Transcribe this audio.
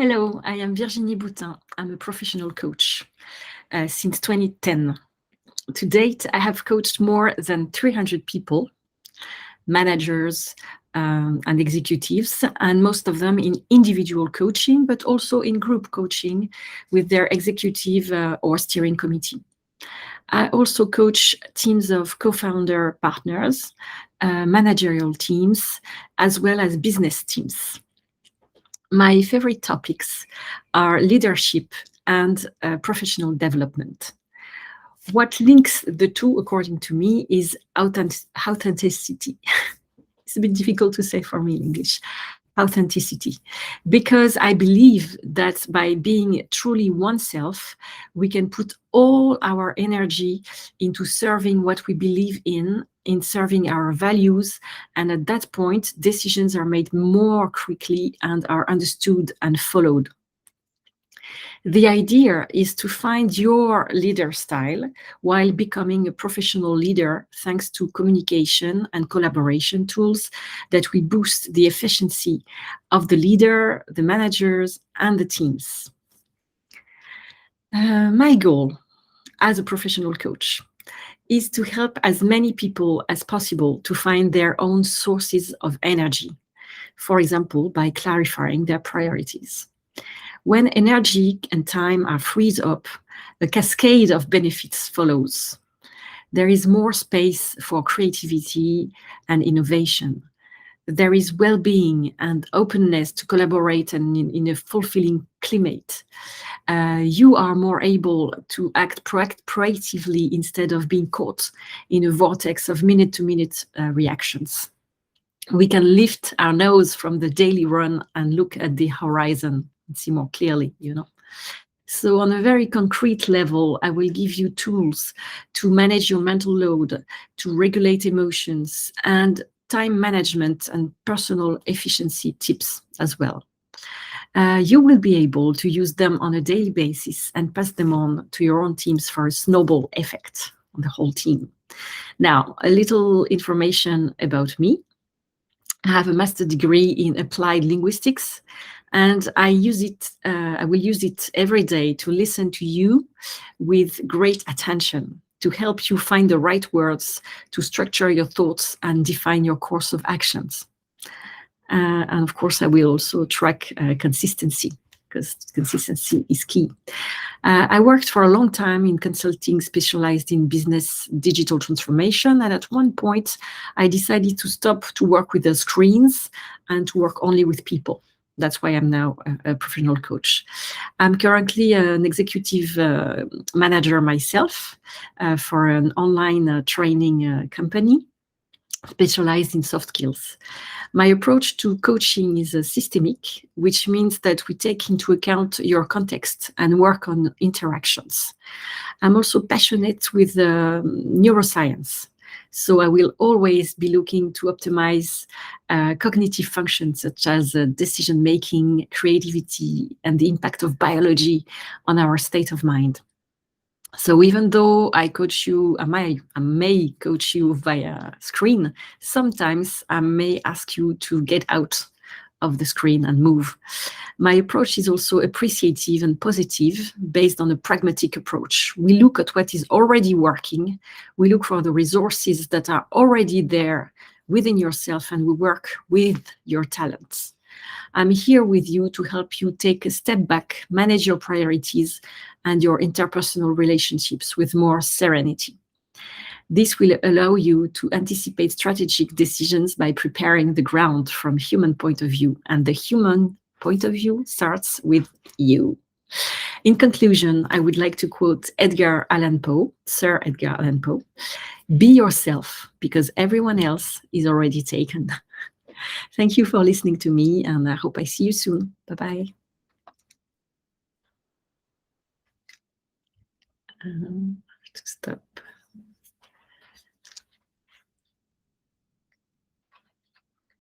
Hello, I am Virginie BOUTIN. I'm a professional coach since 2010. To date, I have coached more than 300 people, managers and executives, and most of them in individual coaching, but also in group coaching with their executive or steering committee. I also coach teams of co-founder partners, managerial teams, as well as business teams. My favorite topics are leadership and professional development. What links the two, according to me, is authenticity. It's a bit difficult to say for me in English. Authenticity, because I believe that by being truly oneself, we can put all our energy into serving what we believe in serving our values, and at that point, decisions are made more quickly and are understood and followed. The idea is to find your leader style while becoming a professional leader thanks to communication and collaboration tools that will boost the efficiency of the leader, the managers, and the teams. My goal as a professional coach is to help as many people as possible to find their own sources of energy, for example, by clarifying their priorities. When energy and time are freed up, a cascade of benefits follows. There is more space for creativity and innovation. There is well-being and openness to collaborate and in a fulfilling climate. You are more able to act proactively instead of being caught in a vortex of minute-to-minute reactions. We can lift our nose from the daily run and look at the horizon and see more clearly, So on a very concrete level, I will give you tools to manage your mental load, to regulate emotions, and time management and personal efficiency tips as well. You will be able to use them on a daily basis and pass them on to your own teams for a snowball effect on the whole team. Now, a little information about me. I have a master's degree in applied linguistics, and I will use it every day to listen to you with great attention, to help you find the right words, to structure your thoughts and define your course of actions. And of course, I will also track consistency, because consistency is key. I worked for a long time in consulting specialized in business digital transformation, and at one point I decided to stop to work with the screens and to work only with people. That's why I'm now a professional coach. I'm currently an executive manager myself for an online training company specialized in soft skills. My approach to coaching is systemic, which means that we take into account your context and work on interactions. I'm also passionate with neuroscience, so I will always be looking to optimize cognitive functions such as decision-making, creativity, and the impact of biology on our state of mind. So even though I coach you, I may coach you via screen, sometimes I may ask you to get out of the screen and move. My approach is also appreciative and positive, based on a pragmatic approach. We look at what is already working, we look for the resources that are already there within yourself, and we work with your talents. I'm here with you to help you take a step back, manage your priorities and your interpersonal relationships with more serenity. This will allow you to anticipate strategic decisions by preparing the ground from human point of view, and the human point of view starts with you. In conclusion, I would like to quote Edgar Allan Poe, Sir Edgar Allan Poe, "Be yourself, because everyone else is already taken." Thank you for listening to me, and I hope I see you soon. Bye-bye. Stop.